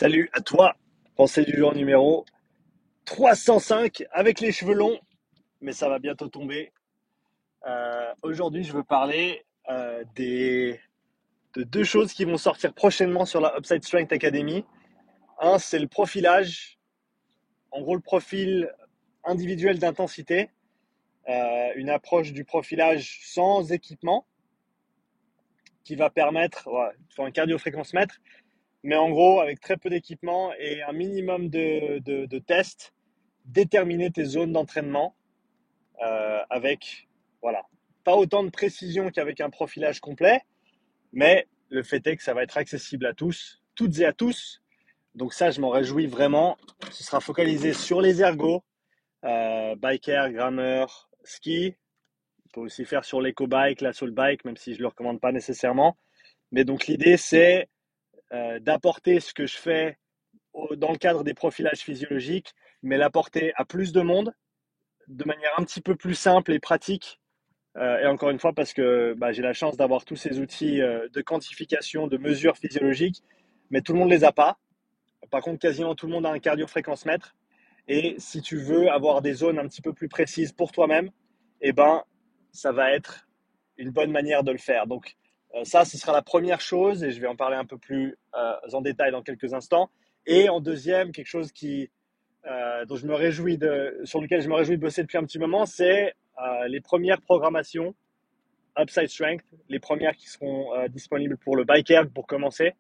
Salut à toi, pensée du jour numéro 305 avec les cheveux longs, mais ça va bientôt tomber. Aujourd'hui, je veux parler de deux choses qui vont sortir prochainement sur la Upside Strength Academy. Un, c'est le profilage, en gros le profil individuel d'intensité, une approche du profilage sans équipement qui va permettre, il faut un cardio-fréquence-mètre, mais en gros, avec très peu d'équipement et un minimum de tests, déterminer tes zones d'entraînement avec, voilà, pas autant de précision qu'avec un profilage complet, mais le fait est que ça va être accessible à tous, toutes et à tous. Donc ça, je m'en réjouis vraiment. Ce sera focalisé sur les ergos, biker, grammeur, ski. On peut aussi faire sur l'éco-bike, la soul bike, même si je ne le recommande pas nécessairement. Mais donc l'idée, c'est d'apporter ce que je fais dans le cadre des profilages physiologiques, mais l'apporter à plus de monde, de manière un petit peu plus simple et pratique. Et encore une fois, parce que j'ai la chance d'avoir tous ces outils de quantification, de mesures physiologiques, mais tout le monde ne les a pas. Par contre, quasiment tout le monde a un cardio-fréquence-mètre. Et si tu veux avoir des zones un petit peu plus précises pour toi-même, eh ben, ça va être une bonne manière de le faire. Donc, ça, ce sera la première chose, et je vais en parler un peu plus en détail dans quelques instants. Et en deuxième, quelque chose dont je me réjouis sur lequel je me réjouis de bosser depuis un petit moment, c'est les premières programmations Upside Strength, les premières qui seront disponibles pour le bike erg pour commencer.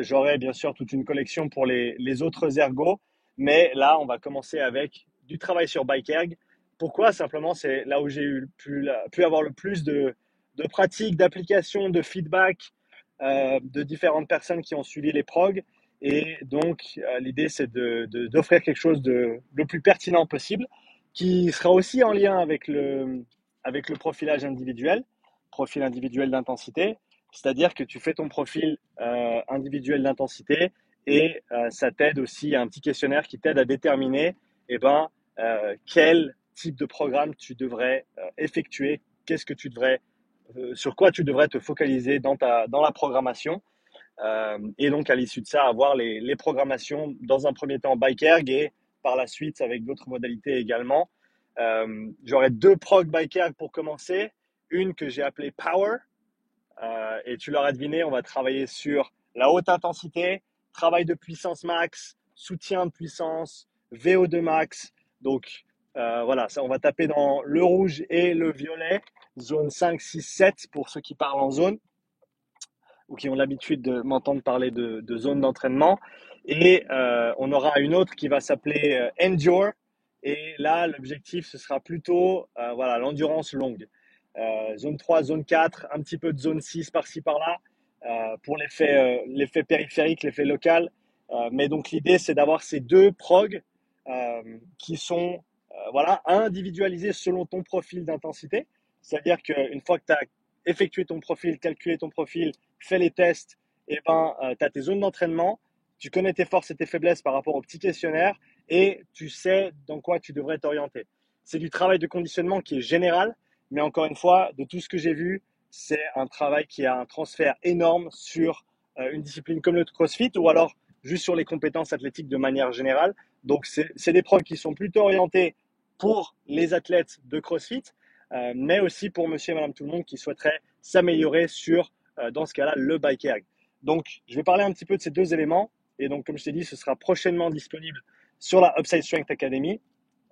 J'aurai bien sûr toute une collection pour les autres ergos, mais là, on va commencer avec du travail sur bike erg. Pourquoi? Simplement, c'est là où j'ai pu avoir le plus de pratiques, d'applications, de feedback de différentes personnes qui ont suivi les progs. Et donc, l'idée, c'est d'offrir quelque chose de le plus pertinent possible, qui sera aussi en lien avec le profilage individuel, profil individuel d'intensité. C'est-à-dire que tu fais ton profil individuel d'intensité et ça t'aide aussi à un petit questionnaire qui t'aide à déterminer quel type de programme tu devrais effectuer, sur quoi tu devrais te focaliser dans la programmation. Et donc, à l'issue de ça, avoir les programmations dans un premier temps bike erg et par la suite avec d'autres modalités également. J'aurai deux prog bike erg pour commencer. Une que j'ai appelée Power. Et tu l'auras deviné, on va travailler sur la haute intensité, travail de puissance max, soutien de puissance, VO2 max. Donc, voilà, ça, on va taper dans le rouge et le violet, zone 5, 6, 7 pour ceux qui parlent en zone ou qui ont l'habitude de m'entendre parler de zone d'entraînement. Et on aura une autre qui va s'appeler Endure. Et là, l'objectif, ce sera plutôt voilà, l'endurance longue. Zone 3, zone 4, un petit peu de zone 6 par-ci par-là pour l'effet périphérique, l'effet local. Mais donc l'idée, c'est d'avoir ces deux progs qui sont voilà, individualisés selon ton profil d'intensité. C'est-à-dire qu'une fois que tu as effectué ton profil, calculé ton profil, fait les tests, et tu as tes zones d'entraînement, tu connais tes forces et tes faiblesses par rapport au petit questionnaire et tu sais dans quoi tu devrais t'orienter. C'est du travail de conditionnement qui est général, mais encore une fois, de tout ce que j'ai vu, c'est un travail qui a un transfert énorme sur une discipline comme le CrossFit ou alors juste sur les compétences athlétiques de manière générale. Donc, c'est des pros qui sont plutôt orientés pour les athlètes de CrossFit, mais aussi pour monsieur et madame tout le monde qui souhaiterait s'améliorer sur, dans ce cas-là, le bike erg. Donc, je vais parler un petit peu de ces deux éléments. Et donc, comme je t'ai dit, ce sera prochainement disponible sur la Upside Strength Academy.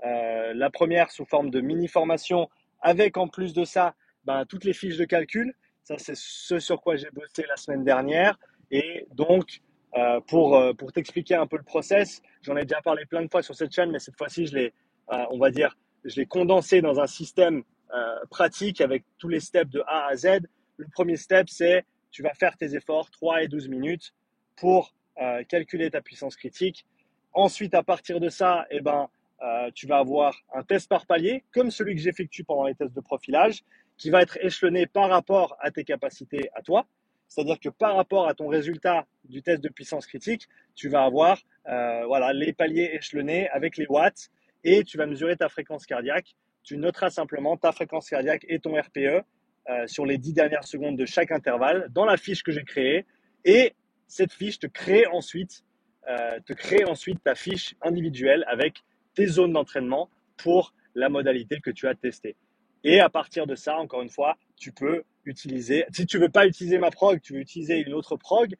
La première sous forme de mini-formation avec en plus de ça toutes les fiches de calcul. Ça, c'est ce sur quoi j'ai bossé la semaine dernière. Et donc, pour t'expliquer un peu le process, j'en ai déjà parlé plein de fois sur cette chaîne, mais cette fois-ci, on va dire, je l'ai condensé dans un système pratique avec tous les steps de A à Z. Le premier step, c'est tu vas faire tes efforts 3 et 12 minutes pour calculer ta puissance critique. Ensuite, à partir de ça, tu vas avoir un test par palier, comme celui que j'effectue pendant les tests de profilage, qui va être échelonné par rapport à tes capacités à toi. C'est-à-dire que par rapport à ton résultat du test de puissance critique, tu vas avoir voilà, les paliers échelonnés avec les watts et tu vas mesurer ta fréquence cardiaque. Tu noteras simplement ta fréquence cardiaque et ton RPE sur les 10 dernières secondes de chaque intervalle dans la fiche que j'ai créée. Et cette fiche te crée ensuite ta fiche individuelle avec tes zones d'entraînement pour la modalité que tu as testée. Et à partir de ça, encore une fois, tu peux utiliser, si tu veux pas utiliser ma prog, tu veux utiliser une autre prog,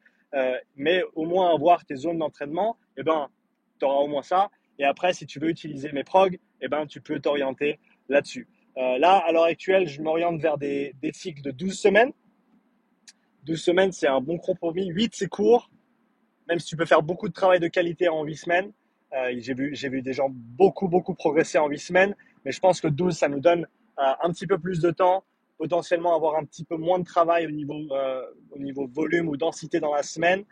mais au moins avoir tes zones d'entraînement, eh ben, tu auras au moins ça. Et après, si tu veux utiliser mes prog, eh ben, tu peux t'orienter là-dessus. Là, à l'heure actuelle, je m'oriente vers des cycles de 12 semaines. 12 semaines, c'est un bon compromis. 8, c'est court, même si tu peux faire beaucoup de travail de qualité en 8 semaines. J'ai vu des gens beaucoup progresser en 8 semaines, mais je pense que 12, ça nous donne un petit peu plus de temps, potentiellement avoir un petit peu moins de travail au niveau volume ou densité dans la semaine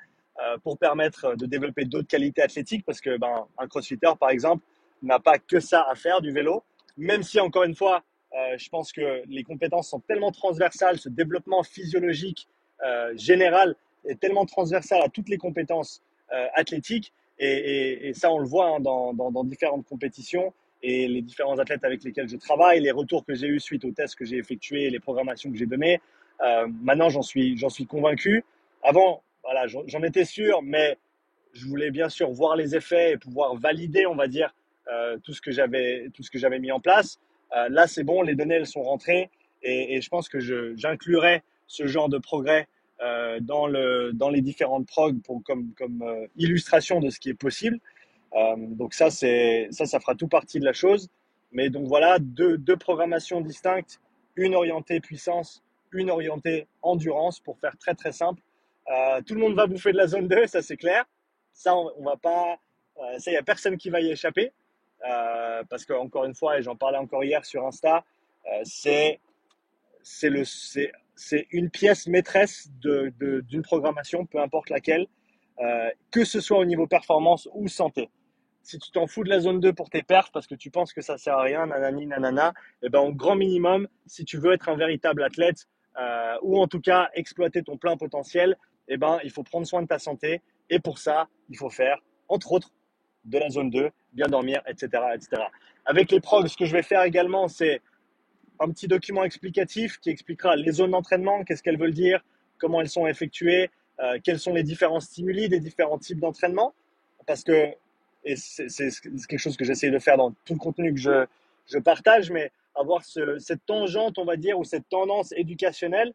pour permettre de développer d'autres qualités athlétiques parce que un crossfitter, par exemple, n'a pas que ça à faire du vélo, même si, encore une fois, je pense que les compétences sont tellement transversales, ce développement physiologique général est tellement transversal à toutes les compétences athlétiques. Et ça, on le voit dans différentes compétitions et les différents athlètes avec lesquels je travaille, les retours que j'ai eus suite aux tests que j'ai effectués, les programmations que j'ai données. Maintenant, j'en suis convaincu. Avant, voilà, j'en étais sûr, mais je voulais bien sûr voir les effets et pouvoir valider, on va dire, tout ce que j'avais mis en place. Là, c'est bon, les données elles sont rentrées et je pense que j'inclurai ce genre de progrès dans les différentes prog comme illustration de ce qui est possible. Donc ça fera tout partie de la chose. Mais donc voilà, deux programmations distinctes, une orientée puissance, une orientée endurance pour faire très simple. Tout le monde va bouffer de la zone 2, ça c'est clair. Ça, on va pas, ça, il n'y a personne qui va y échapper. Parce que, encore une fois, et j'en parlais encore hier sur Insta, c'est c'est une pièce maîtresse d'une programmation, peu importe laquelle, que ce soit au niveau performance ou santé. Si tu t'en fous de la zone 2 pour tes perfs parce que tu penses que ça sert à rien, nanani, nanana, et ben, au grand minimum, si tu veux être un véritable athlète, ou en tout cas exploiter ton plein potentiel, et ben, il faut prendre soin de ta santé. Et pour ça, il faut faire, entre autres, de la zone 2, bien dormir, etc., etc. Avec les progs, ce que je vais faire également, c'est un petit document explicatif qui expliquera les zones d'entraînement, qu'est-ce qu'elles veulent dire, comment elles sont effectuées, quels sont les différents stimuli des différents types d'entraînement. Parce que, et c'est quelque chose que j'essaie de faire dans tout le contenu que je partage, mais avoir cette tangente, on va dire, ou cette tendance éducationnelle,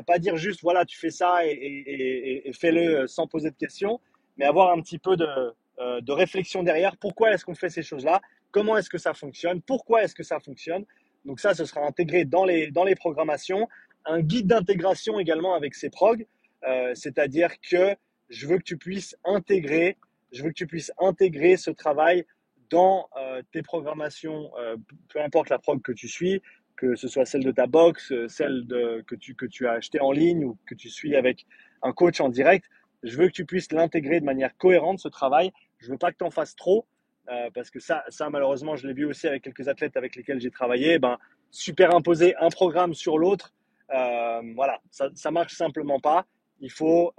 pas dire juste, voilà, tu fais ça et fais-le sans poser de questions, mais avoir un petit peu de réflexion derrière. Pourquoi est-ce qu'on fait ces choses-là? Comment est-ce que ça fonctionne? Pourquoi est-ce que ça fonctionne? Donc ça, ce sera intégré dans les programmations. Un guide d'intégration également avec ces progs, c'est-à-dire que je veux que tu puisses intégrer, ce travail dans tes programmations, peu importe la prog que tu suis, que ce soit celle de ta box, que tu as acheté en ligne ou que tu suis avec un coach en direct. Je veux que tu puisses l'intégrer de manière cohérente, ce travail. Je veux pas que tu en fasses trop. Parce que ça, malheureusement, je l'ai vu aussi avec quelques athlètes avec lesquels j'ai travaillé, superimposer un programme sur l'autre, voilà, ça marche simplement pas. Il faut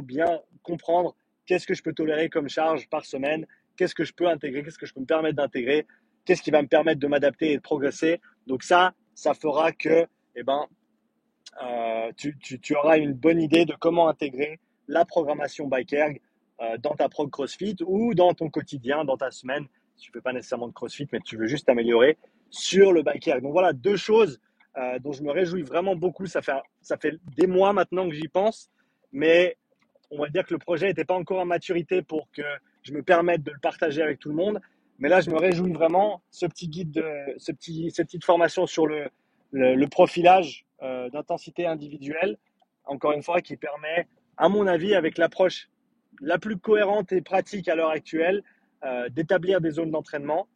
bien comprendre qu'est-ce que je peux tolérer comme charge par semaine, qu'est-ce que je peux intégrer, qu'est-ce que je peux me permettre d'intégrer, qu'est-ce qui va me permettre de m'adapter et de progresser. Donc ça fera que, tu auras une bonne idée de comment intégrer la programmation Bike Erg dans ta prog CrossFit ou dans ton quotidien, dans ta semaine. Si tu ne fais pas nécessairement de CrossFit, mais tu veux juste t'améliorer sur le Bike Erg. Donc voilà, deux choses dont je me réjouis vraiment beaucoup. Ça fait des mois maintenant que j'y pense, mais on va dire que le projet n'était pas encore en maturité pour que je me permette de le partager avec tout le monde. Mais là, je me réjouis vraiment. Ce petit guide, cette petite formation sur le profilage d'intensité individuelle, encore une fois, qui permet, à mon avis, avec l'approche la plus cohérente et pratique à l'heure actuelle, d'établir des zones d'entraînement.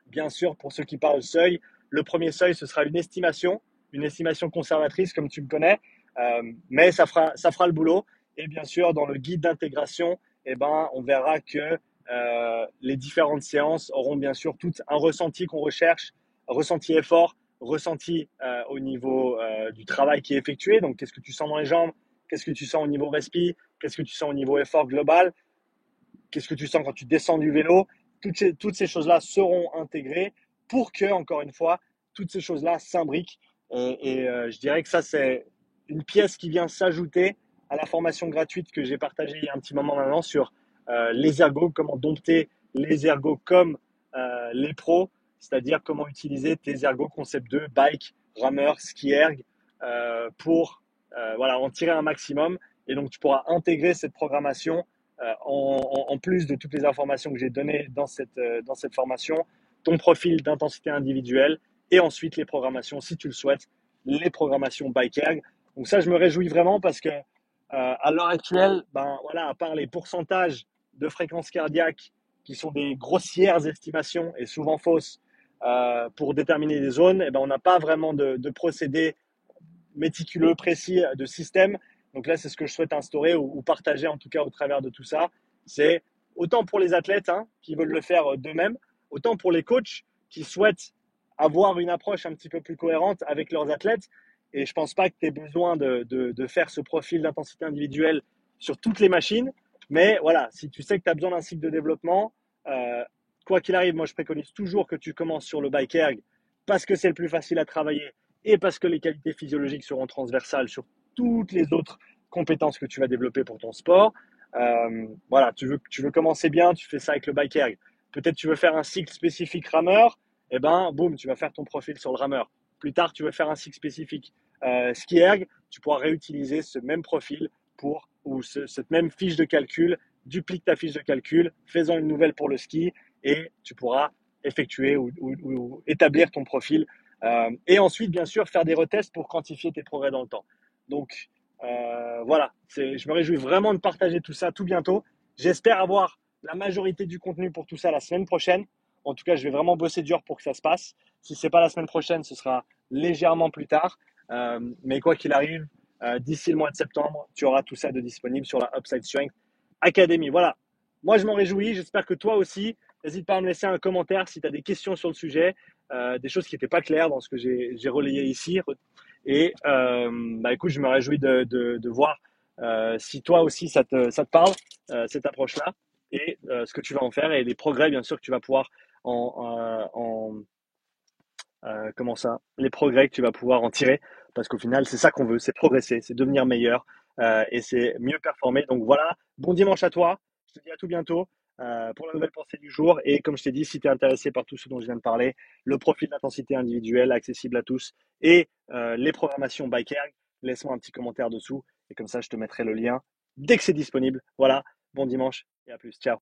Bien sûr, pour ceux qui parlent seuil, le premier seuil, ce sera une estimation conservatrice, comme tu me connais, mais ça fera le boulot. Et bien sûr, dans le guide d'intégration, on verra que les différentes séances auront bien sûr tout un ressenti qu'on recherche, ressenti effort, ressenti au niveau du travail qui est effectué. Donc, qu'est-ce que tu sens dans les jambes? Qu'est-ce que tu sens au niveau respi? Qu'est-ce que tu sens au niveau effort global? Qu'est-ce que tu sens quand tu descends du vélo? Toutes ces choses-là seront intégrées pour que, encore une fois, toutes ces choses-là s'imbriquent. Je dirais que ça, c'est une pièce qui vient s'ajouter à la formation gratuite que j'ai partagée il y a un petit moment maintenant sur les ergos, comment dompter les ergos comme les pros, c'est-à-dire comment utiliser tes ergos concept 2, bike, rameur, ski erg, pour voilà, en tirer un maximum. Et donc, tu pourras intégrer cette programmation en plus de toutes les informations que j'ai données dans cette formation, ton profil d'intensité individuelle et ensuite les programmations, si tu le souhaites, les programmations bike erg. Donc ça, je me réjouis vraiment parce que à l'heure actuelle, ben voilà, à part les pourcentages de fréquence cardiaque qui sont des grossières estimations et souvent fausses pour déterminer des zones, et ben on n'a pas vraiment de procédé méticuleux, précis de système. Donc là, c'est ce que je souhaite instaurer ou partager en tout cas au travers de tout ça. C'est autant pour les athlètes qui veulent le faire d'eux-mêmes, autant pour les coachs qui souhaitent avoir une approche un petit peu plus cohérente avec leurs athlètes. Et je pense pas que tu aies besoin de faire ce profil d'intensité individuelle sur toutes les machines. Mais voilà, si tu sais que tu as besoin d'un cycle de développement, euh, quoi qu'il arrive, moi je préconise toujours que tu commences sur le bike erg parce que c'est le plus facile à travailler et parce que les qualités physiologiques seront transversales sur toutes les autres compétences que tu vas développer pour ton sport. Voilà, tu veux commencer bien, tu fais ça avec le bike erg. Peut-être tu veux faire un cycle spécifique rameur, et ben boum, tu vas faire ton profil sur le rameur. Plus tard, tu veux faire un cycle spécifique ski erg, tu pourras réutiliser ce même profil pour ou cette même fiche de calcul, duplique ta fiche de calcul, fais-en une nouvelle pour le ski et tu pourras effectuer ou établir ton profil et ensuite, bien sûr, faire des retests pour quantifier tes progrès dans le temps. Donc, voilà, je me réjouis vraiment de partager tout ça tout bientôt. J'espère avoir la majorité du contenu pour tout ça la semaine prochaine. En tout cas, je vais vraiment bosser dur pour que ça se passe. Si ce n'est pas la semaine prochaine, ce sera légèrement plus tard. Mais quoi qu'il arrive, d'ici le mois de septembre, tu auras tout ça de disponible sur la Upside Strength Academy. Voilà, moi je m'en réjouis. J'espère que toi aussi. N'hésite pas à me laisser un commentaire si tu as des questions sur le sujet des choses qui n'étaient pas claires dans ce que j'ai relayé ici. Et bah, écoute, je me réjouis de voir si toi aussi ça te parle, cette approche-là, et ce que tu vas en faire, et les progrès, bien sûr, que tu vas pouvoir comment ça, les progrès que tu vas pouvoir en tirer, parce qu'au final, c'est ça qu'on veut, c'est progresser, c'est devenir meilleur, et c'est mieux performer. Donc voilà, bon dimanche à toi, je te dis à tout bientôt pour la nouvelle pensée du jour, et comme je t'ai dit, si tu es intéressé par tout ce dont je viens de parler, le profil d'intensité individuelle accessible à tous, et les programmations bike erg, laisse-moi un petit commentaire dessous, et comme ça, je te mettrai le lien dès que c'est disponible. Voilà, bon dimanche, et à plus, ciao.